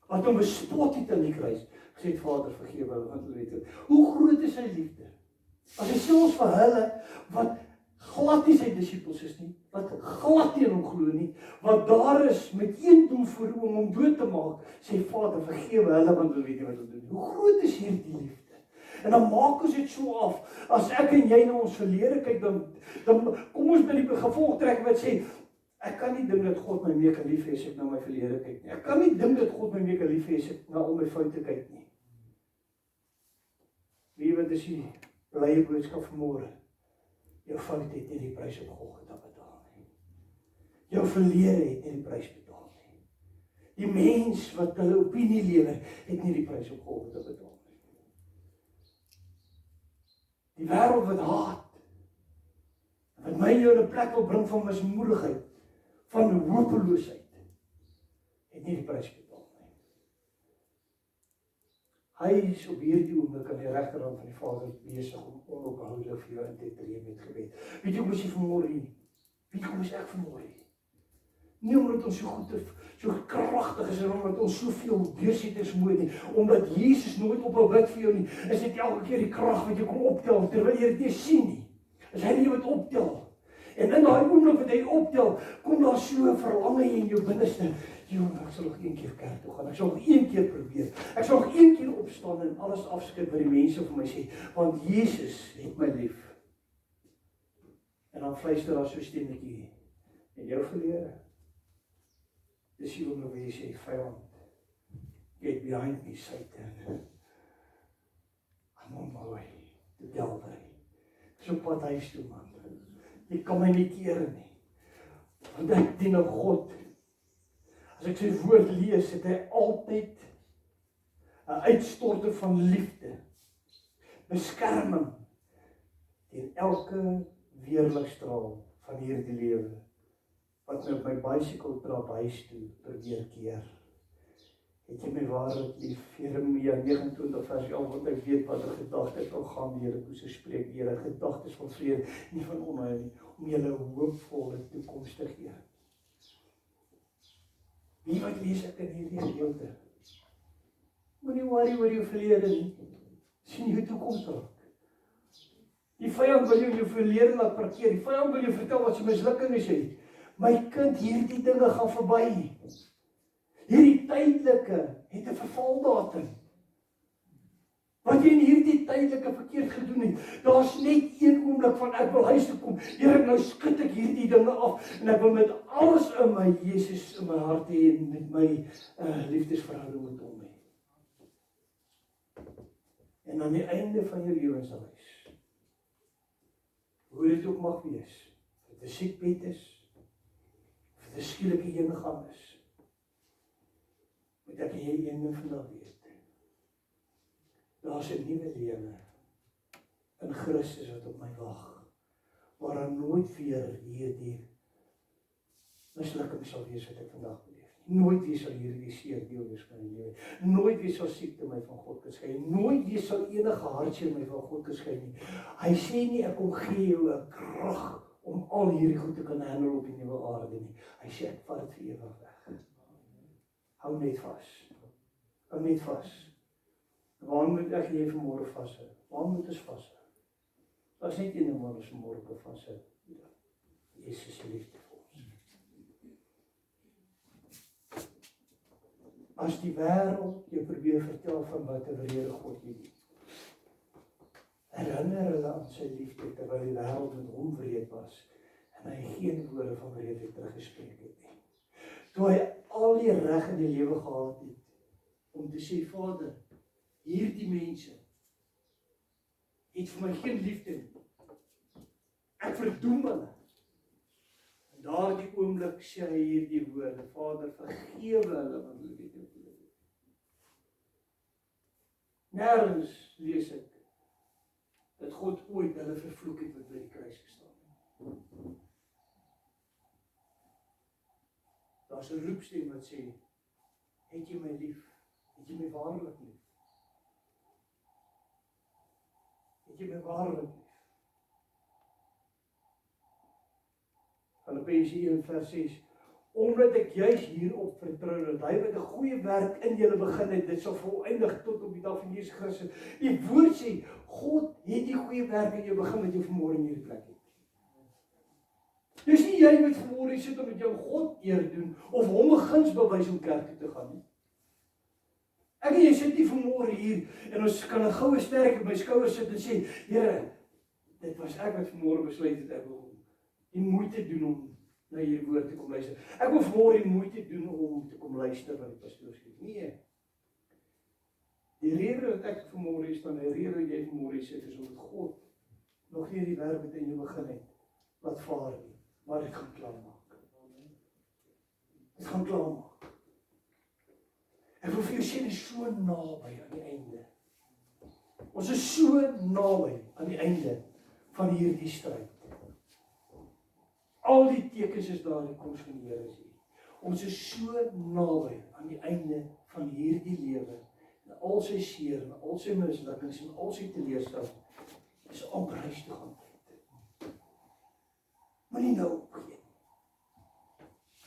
wat hom bespot het aan die kruis, gesê het, Vader vergewe hulle want hulle weet dit. Hoe groot is sy liefde? As hy selfs vir hulle wat glad nie sy disippels is nie, wat glad teen hom glo nie, wat daar is met een doel voor om hom dood te maak, sê Vader vergewe hulle want hulle weet nie wat hulle doen. Hoe groot is hierdie liefde? En dan maak ons dit so af, as ek en jy na ons verlede kyk, dan kom ons by die gevolgtrekking wat sê, ek kan nie dink dat God my meer kan lief hê as ek na my verlede kyk nie. Ek kan nie dink dat God my meer kan lief hê as ek na al my foute kyk nie. Wie wat is die blye boodskap vanmôre? Jou fout het nie die prys op Golgotha betaal nie. Jou verlede het nie die prys betaal nie. Die mens wat hulle opinie lewer, het nie die prys op Golgotha betaal nie. Die wêreld wat haat, wat my jou in 'n plek wil bring van mismoedigheid, van hopeloosheid, het nie die prys betaal nie. Hy is op hierdie oomblik aan die regterhand van die Vader besig om onophoudelik vir jou in te tree met gebed. Weet jy hoe is jy vanmôre hier? Weet jy hoe is ek vanmôre hier? Nie omdat ons so goed is, so kragtig is en omdat ons soveel deursetters moet nie, omdat Jesus nooit ophou bid vir jou nie, is dit elke keer die krag wat jy kom optel terwyl jy dit nie sien nie. Is hy nie wat optel? En in daai oomblik wat hy optel, kom daar so 'n verlange in jou binneste. Ek sal nog een keer kerk toe gaan, ek sal nog een keer probeer, ek sal nog een keer opstaan en alles afskud wat die mense vir my sê, want Jesus het my lief. En dan fluister daar so 'n stemmetjie, en jou verlede. Dis die oomblik waar jy sê, vyand, get behind me, Satan. I'm on my way to Calvary. Ek is op pad huis toe, man. Jy kan my nie keer nie. Want ek dien 'n God. As ek sy woord lees, het hy altyd 'n uitstorting van liefde, beskerming teen elke weerligstraal van hierdie lewe wat my op my bicycle trap huis toe probeer keer. Het jy my waarlik lief? Jeremia 29 vers 11, want ek weet wat 'n gedagte ek wil gaan die Here toe so spreek, die Here gedagtes van vrede, nie van onheil nie, om julle 'n hoopvolle toekoms te gee. Wie wat lees ek in hierdie gedeelte? Moenie worry oor jou verlede nie. Sien jou toekoms raak. Die vyand wil jou verlede laat parkeer. Die vyand wil jou vertel wat jy mislukkings het. My kind, hierdie dinge gaan verby. Hierdie tydelike het 'n vervaldatum. Wat jy in hierdie tydelike verkeerd gedoen het, daar's net een oomblik van ek wil huis toe kom. Here, nou skud ek hierdie dinge af en ek wil met alles in my Jesus in my hart hê en met my liefdesverhouding met hom hê. En aan die einde van jou lewensreis, hoe dit ook mag wees, of dit 'n siekbed is, of dit 'n skielike heengaan is, moet ek jy een ding vandag weet. Daar's 'n nuwe lewe in Christus wat op my wag, waar nooit weer hierdie mislukking sal wees wat ek vandag beleef. Nooit weer sal hierdie seer deel wees van my lewe. Nooit weer sal siekte my van God skei. Nooit weer sal enige hartseer my van God skei nie. Hy sê nie ek kom gee jou 'n krag om al hierdie goed te kan handle op die nuwe aarde nie. Hy sê ek vat dit vir ewig weg. Hou net vas. Hou net vas. Waar moet ek jy vanmôre vashou? Waar moet ons vashou? Daar's net een ding waar ons vanmôre kan vashou. Jesus se liefde vir ons. As die wêreld jou probeer vertel van wat 'n wrede God jy is, herinner hulle aan sy liefde terwyl die wêreld met hom wreed was en hy geen woorde van wrede teruggespreek het nie. Toe hy al die reg in die lewe gehad het om te sê, Vader, hierdie mense het vir my geen liefde nie. Ek verdoem hulle. En daardie oomblik sê hy hierdie woorde, Vader, vergewe hulle want hulle weet nie wat hulle doen. Nêrens lees ek dat God ooit hulle vervloek het wat by die kruis gestaan het. Daar's 'n roepstem wat sê, het jy my lief? Het jy my waarlik lief? Het jy my waarlik lief? Filippense 1 vers 6, omdat ek juis hierop vertrou dat hy wat 'n goeie werk in julle begin het, dit sal volëindig tot op die dag van Jesus Christus. Die woord sê, God het die goeie werk in jou begin wat jy vanmôre in hierdie plek het. Dis nie jy wat vanmôre sit om met jou God eer doen, of hom 'n guns bewys om kerk toe te gaan nie. Ek en jy sit nie vanmôre hier, en ons kan 'n goue sterk op my skouer sit en sê, Here, dit was ek wat vanmôre besluit het, ek wil die moeite doen om na hierdie woord te kom luister. Ek wil vanmôre die moeite doen om te kom luister wat die pastoor sê. Nee. Die rede dat ek vanmôre is, dan die rede dat jy vanmôre sit, is omdat God nog nie die werk wat in jou begin het, laat vaar nie, maar dit gaan klaarmaak. Dit gaan klaarmaak. Ek wil vir jou sê, dit is so naby aan die einde. Ons is so naby aan die einde van hierdie stryd. Al die tekens is daar in die koms van die Here is hier. Ons is so naby aan die einde van hierdie lewe. En al sy seer, en al sy mislukkings, en al sy teleurstellings, is amper huis toe gaan tyd. Moenie nou opgee.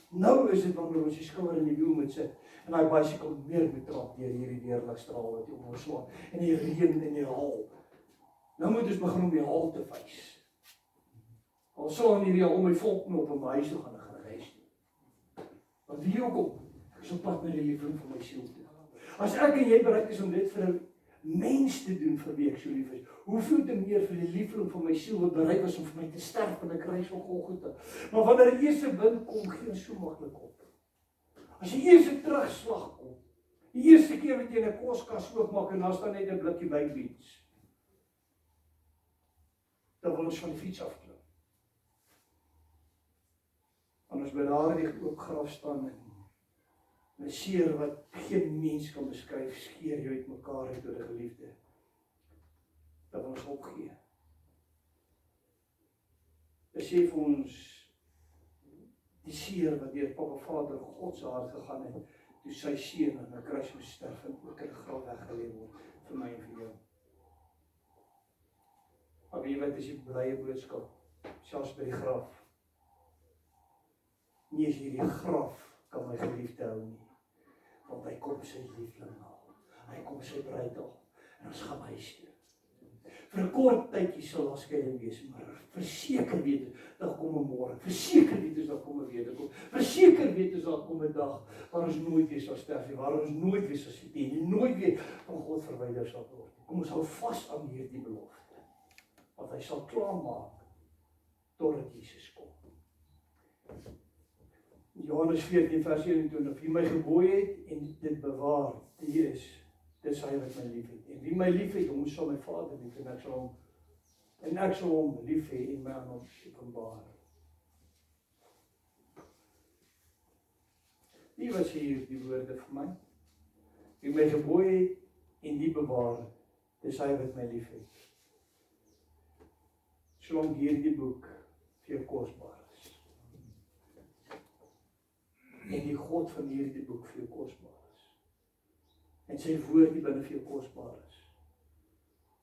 Nou is dit wanneer ons die skouer in die wiel moet sit, en hy bicycle meer betrap deur hierdie weerligstraal wat om ons slaan, en die reën en die haal. Nou moet ons begin om die haal te wys. Al slaan hierdie al my volknop in my huis toe gaan ek gaan reis nie. Want wie ook op, ek is op pad met die liefling van my siel toe. As ek en jy bereid is om dit vir 'n mens te doen vir wie ek so lief is, hoeveel te meer vir die liefling van my siel wat bereid was om vir my te sterf aan 'n kruis van Golgotha. Maar wanneer die eerste wind kom, gee ons so maklik op. As die eerste terugslag kom, die eerste keer wat jy 'n koskas oopmaak en daar staan net 'n blikkie baked dan wil ons van die fiets afklim. En ons by daardie oop graf staan en 'n seer wat geen mens kan beskryf, skeer jou uitmekaar uit door 'n geliefde. Dat ons opgee. Besef ons die seer wat deur Papa Vader God se hart gegaan het, toe sy seun aan 'n kruis moes sterf en ook in 'n graf weggelê word vir my en vir jou. Maar wie weet is die blye boodskap, selfs by die graf. Nie is hierdie graf kan my geliefde hou nie. Want hy kom sy liefling haal. Hy kom sy bruid haal. En ons gaan huis toe. Vir 'n kort tydjie sal daar skeiding wees, maar verseker weet daar kom 'n môre. Verseker weet daar kom 'n wederkoms. Verseker weet daar kom 'n dag waar ons nooit weer sal sterf nie, waar ons nooit weer sal sit nie, nooit weer van God verwyder sal word. Kom ons hou vas aan hierdie belofte. Want hy sal klaarmaak totdat Jesus kom. Johannes 14 vers 21, wie my gebooie het en dit bewaar, die is, dis hy wat my lief het. En wie my lief het, hom sal my Vader lief en ek sal hom lief hê en my aan hom openbaar. Wie was hier die woorde vir my? Wie my gebooie het en die bewaar, dis hy wat my lief het. Solank hierdie boek vir jou kosbaar is. En die God van hierdie boek vir jou kosbaar is. En sy woord die binne vir jou kosbaar is.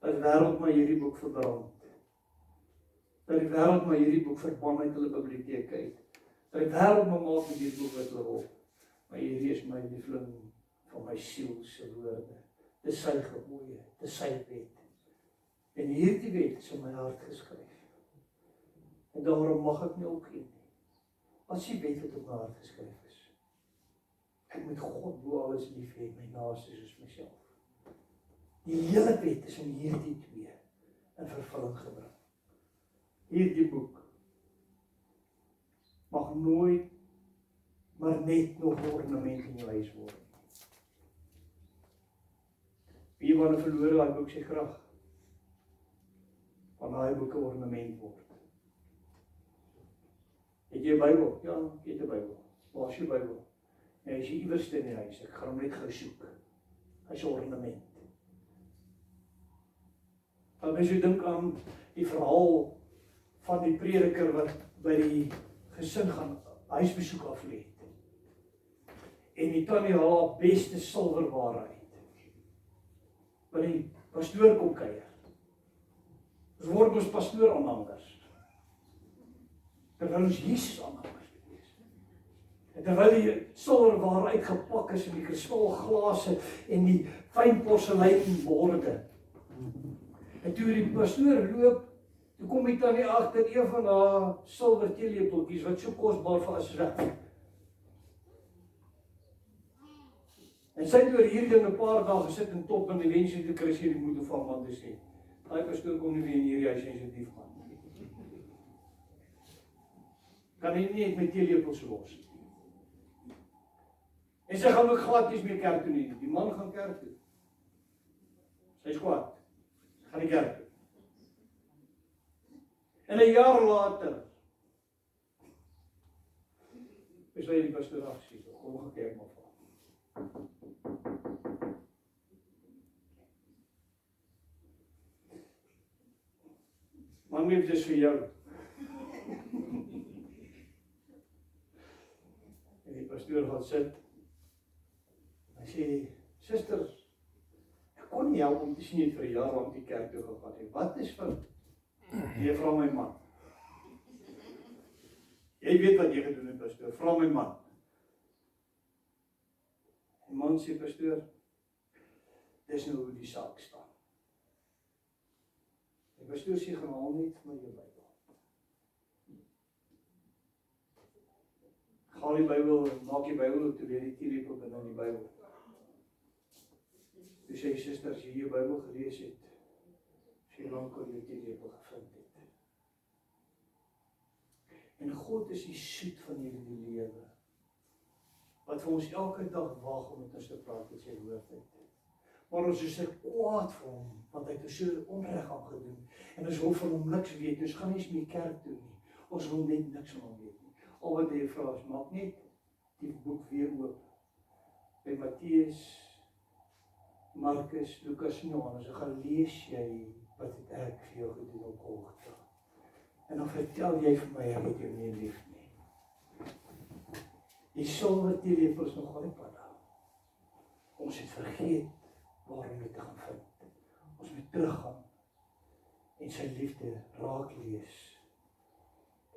Dat die wêreld maar hierdie boek verbrand. Dat die wêreld maar hierdie boek verban uit hulle biblioteke uit. Dat die wêreld maar maak met hierdie boek wat hulle wil. Maar hierdie is my liefling van my siel se woorde. Dis sy gebooie, dis sy wet. En hierdie wet is in my hart geskryf. En daarom mag ek nie opgee nie. As die wet wat op my hart geskryf is. Ek moet God bo alles lief hê, my naaste soos myself. Die hele wet is om hierdie twee in vervulling gebring. Hierdie boek mag nooit maar net nog 'n ornament in jou huis word. Wie wanneer verloor daai boek sê graag, van daai boek 'n ornament word. Het jy 'n Bybel? Ja, ek het 'n Bybel. Waar is jou Bybel? Nee, is jy iewers in die huis? Ek gaan hom net gou soek. Hy is 'n ornament. As jy dink aan die verhaal van die prediker wat by die gesin gaan huisbesoek aflê. En die tannie haal haar beste silwerware uit. By die pastoor kom kuier. Ons word ons pastoor aanhangers. Terwyl ons Jesus aanhangers is. En terwyl die silwerware uitgepak is in die kristalglase en die fyn porseleinborde. En toe die pastoor loop, toe kom die tannie agter een van haar silwer teelepeltjies wat so kosbaar vir as weg. En sy het oor hierdie ding 'n paar dae gesit en top in die wensie te kry sy die moed van man te sê. Daai pastoor kom nie weer in hierdie huis sensitief man. Kan hy nie met teelepels los. En sy gaan ook glad nie meer kerk toe nie. Die man gaan kerk toe. Sy is kwaad. Gaan die kerk toe. En 'n jaar later is hy die pastoor afgesien. Kom gaan kyk maar van. Man lief dis vir jou. En die pastoor gaan sit. Hy sê, suster, ek kon nie help om te sien vir 'n jaar lank die kerk toe gegaan het. Wat is van? Jy vra my man. Jy weet wat jy gedoen het, pastoor. Vra my man. Die man sê, pastoor, dis nou hoe die saak staan. Die pastoor sê, gaan haal net vir my jou Bybel. Haal die Bybel, maak die Bybel op, toe leer die teelepel binne in die Bybel. Toe sê suster, as jy die Bybel gelees het, as jy lang kon jy die teelepel gevind het. En God is die soet van hierdie lewe, wat vir ons elke dag wag om met ons te praat met sy woord uit. Maar ons is so kwaad vir hom, want hy het ons so onreg aan gedoen, en ons wil van hom niks weet, ons gaan nie eens meer kerk toe nie, ons wil net niks van hom weet nie. Al wat hy vra is, maak net die boek weer oop, by Matteus, Markus, Lukas en Johannes, en gaan lees jy, wat het ek vir jou gedoen op Golgotha. En dan vertel jy vir my, ek het jou nie lief nie. Die silwer teelepel is nog al die pad daar. Ons het vergeet waarom dit te gaan vind. Ons moet teruggaan en sy liefde raak lees.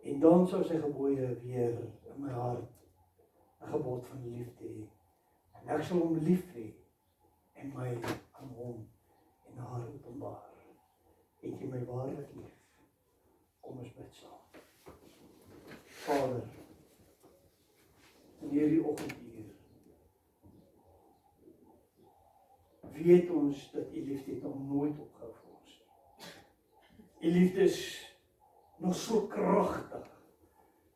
En dan sou sy gebooie weer in my hart 'n gebod van liefde hê. En ek sal hom lief hê en my aan hom en haar openbaar. Het jy my waarlik lief? Kom ons bid saam. Vader, in hierdie oggenduur, weet ons dat u liefde het nog nooit opgehou vir ons. U liefde is nog so kragtig,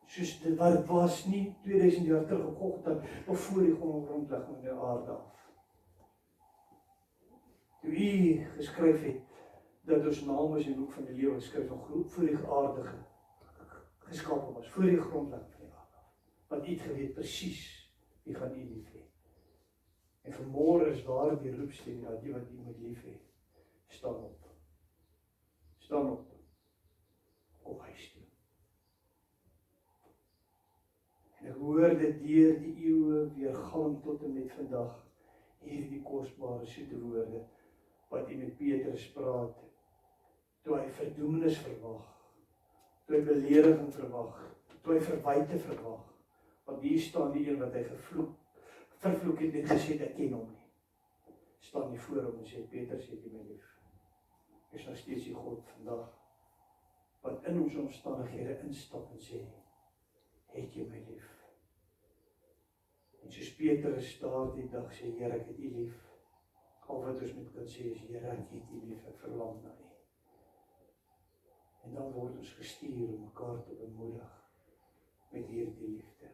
soos dit wat het was nie 2000 jaar terug op Golgotha, of voor die grondleg van die aarde af. Toe u geskryf het, dat ons naam is in die boek van die lewe geskryf, nog voor die aarde geskapen was, voor die grondleg van die aarde af. Want u het geweet presies, wie gaan u lief hê. En vanmôre is daar die roepstem, ja, die wat u moet lief hê. Staan op. Staan op. Kom huis toe. En ek hoor dit deur die eeue weer galm tot en met vandag, hierdie kosbare soete woorde, wat u met Petrus praat, toe hy verdoemenis verwag, toe hy belediging verwag, toe hy verwyte verwag, want hier staan die een wat hy vervloek het en gesê, ek ken hom nie. Staan nie voor hom en sê, Petrus, het jy my lief. Is nog steeds die God vandag, wat in ons omstandighede instap en sê, het jy my lief. En soos Petrus daardie dag sê, Here, ek het u lief. Al wat ons moet kan sê is, Here, ek het u lief, ek verlang na u. En dan word ons gestuur om mekaar te bemoedig met hierdie liefde.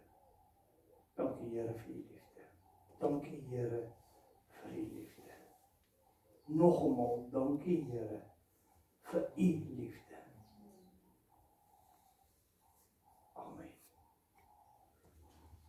Dankie, Here, vir u liefde. Dankie, Here, vir u liefde. Nogmaals, dankie, Here, vir u liefde.